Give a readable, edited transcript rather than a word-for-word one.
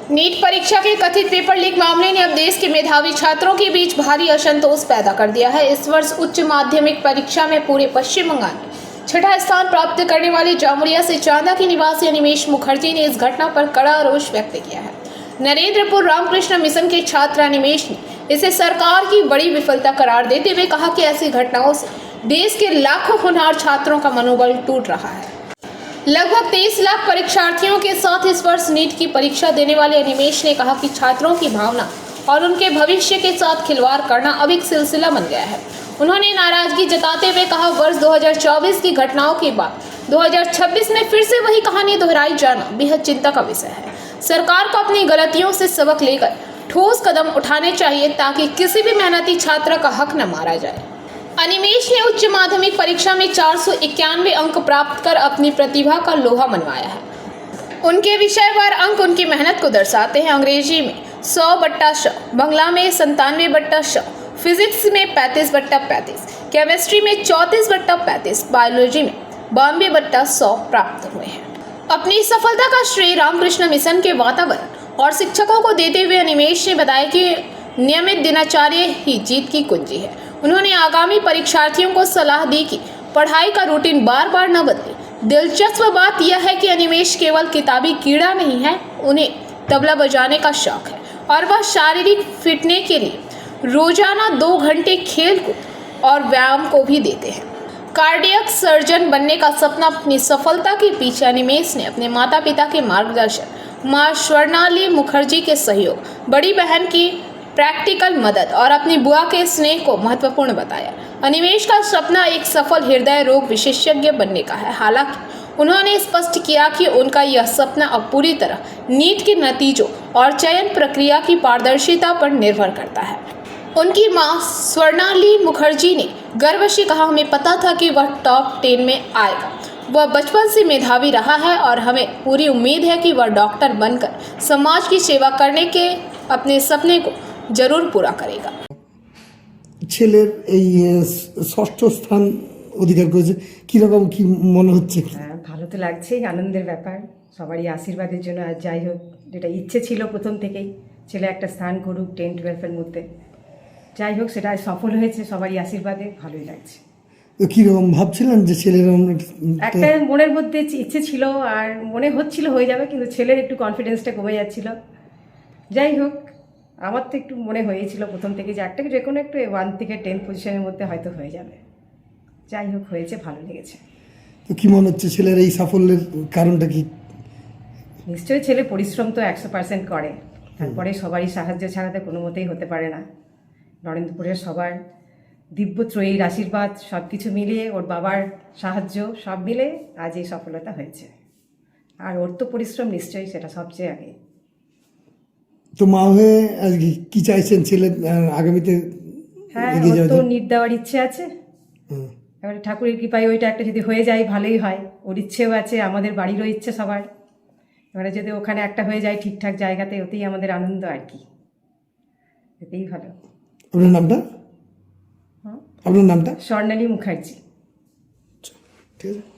NEET परीक्षा के कथित पेपर लीक मामले ने अब देश के मेधावी छात्रों के बीच भारी असंतोष पैदा कर दिया है। इस वर्ष उच्च माध्यमिक परीक्षा में पूरे पश्चिम बंगाल में छठा स्थान प्राप्त करने वाले जामुरिया से चांदा के निवासी अनिमेश मुखर्जी ने इस घटना पर कड़ा रोष व्यक्त किया है। नरेंद्रपुर रामकृष्ण मिशन के छात्र अनिमेश ने इसे सरकार की बड़ी विफलता करार देते हुए कहा कि ऐसी घटनाओं से देश के लाखों होनहार छात्रों का मनोबल टूट रहा है। लगभग 23 लाख परीक्षार्थियों के साथ इस वर्ष नीट की परीक्षा देने वाले अनिमेश ने कहा कि छात्रों की भावना और उनके भविष्य के साथ खिलवाड़ करना अब एक सिलसिला बन गया है। उन्होंने नाराजगी जताते हुए कहा, वर्ष 2024 की घटनाओं के बाद 2026 में फिर से वही कहानी दोहराई जाना बेहद चिंता का विषय है। सरकार को अपनी गलतियों से सबक लेकर ठोस कदम उठाने चाहिए ताकि किसी भी मेहनती छात्र का हक न मारा जाए। अनिमेश ने उच्च माध्यमिक परीक्षा में 491 अंक प्राप्त कर अपनी प्रतिभा का लोहा मनवाया है। उनके विषयवार अंक उनकी मेहनत को दर्शाते हैं। अंग्रेजी में 100/100, बांग्ला में 97/100, फिजिक्स में 35/35, केमिस्ट्री में 34/35, बायोलॉजी में 92/100 प्राप्त हुए हैं। अपनी सफलता का श्रेय रामकृष्ण मिशन के वातावरण और शिक्षकों को देते हुए अनिमेश ने बताया कि नियमित दिनचर्या ही जीत की कुंजी है। उन्होंने आगामी परीक्षार्थियों को सलाह दी कि पढ़ाई का रूटीन बार बार न बदले। दिलचस्प बात यह है कि अनिमेश केवल किताबी कीड़ा नहीं है, उन्हें तबला बजाने का शौक है और वह शारीरिक फिटनेस के लिए रोजाना 2 घंटे खेलकूद और व्यायाम को भी देते हैं। कार्डियक सर्जन बनने का सपना अपनी सफलता के पीछे अनिमेश ने अपने माता पिता के मार्गदर्शन, मां स्वर्णाली मुखर्जी के सहयोग, बड़ी बहन की प्रैक्टिकल मदद और अपनी बुआ के स्नेह को महत्वपूर्ण बताया। अनिमेश का सपना एक सफल हृदय रोग विशेषज्ञ बनने का है। हालांकि उन्होंने स्पष्ट किया कि उनका यह सपना अब पूरी तरह नीट के नतीजों और चयन प्रक्रिया की पारदर्शिता पर निर्भर करता है। उनकी मां स्वर्णाली मुखर्जी ने गर्व से कहा, हमें पता था कि वह टॉप 10 में आएगा। वह बचपन से मेधावी रहा है और हमें पूरी उम्मीद है कि वह डॉक्टर बनकर समाज की सेवा करने के अपने सपने को जरूर पूरा करेगा। ছেলের এই ষষ্ঠ স্থান অধিকার করেছে, কীরকম কি মনে হচ্ছে? ভালো তো লাগছেই, আনন্দের ব্যাপার, সবারই আশীর্বাদের জন্য। আর যাই হোক, যেটা ইচ্ছে ছিল প্রথম থেকেই ছেলে একটা স্থান করুক 10-12-এর মধ্যে, যাই হোক সেটা সফল হয়েছে সবারই আশীর্বাদে, ভালোই লাগছে। কীরকম ভাবছিলেন যে ছেলের? একটা মনের মধ্যে ইচ্ছে ছিল আর মনে হচ্ছিল হয়ে যাবে, কিন্তু ছেলের একটু কনফিডেন্সটা কমে যাচ্ছিল। যাই হোক, আমার তো একটু মনে হয়েছিল প্রথম থেকে যে একটা যে কোনো একটু 1 থেকে 10 পজিশনের মধ্যে হয়তো হয়ে যাবে। যাই হোক, হয়েছে, ভালো লেগেছে। তো কী মনে হচ্ছে ছেলের এই সাফল্যের কারণটা কি? নিশ্চয়ই ছেলে পরিশ্রম তো 100% করে, তারপরে সবারই সাহায্য ছাড়া তো কোনো মতেই হতে পারে না। নরেন্দ্রপুরের সবার দিব্যত্রয়ীর আশীর্বাদ সব কিছু মিলিয়ে, ওর বাবার সাহায্য সব মিলে আজ এই সফলতা হয়েছে। আর ওর তো পরিশ্রম নিশ্চয়ই, সেটা সবচেয়ে আগে। তো মা হয়ে আজকে কি চাইছেন ছেলে আগামীতে? হ্যাঁ, ওর তো নিট দেওয়ার ইচ্ছে আছে। এবারে ঠাকুরের কৃপায় ওইটা একটা যদি হয়ে যায় ভালোই হয়। ওর ইচ্ছেও আছে, আমাদের বাড়িরও ইচ্ছে সবার। এবারে যদি ওখানে একটা হয়ে যায় ঠিকঠাক জায়গাতে, ওতেই আমাদের আনন্দ আর কি, এতেই ভালো। আপনার নামটা? আপনার নামটা? স্বর্ণালী মুখার্জি। ঠিক আছে।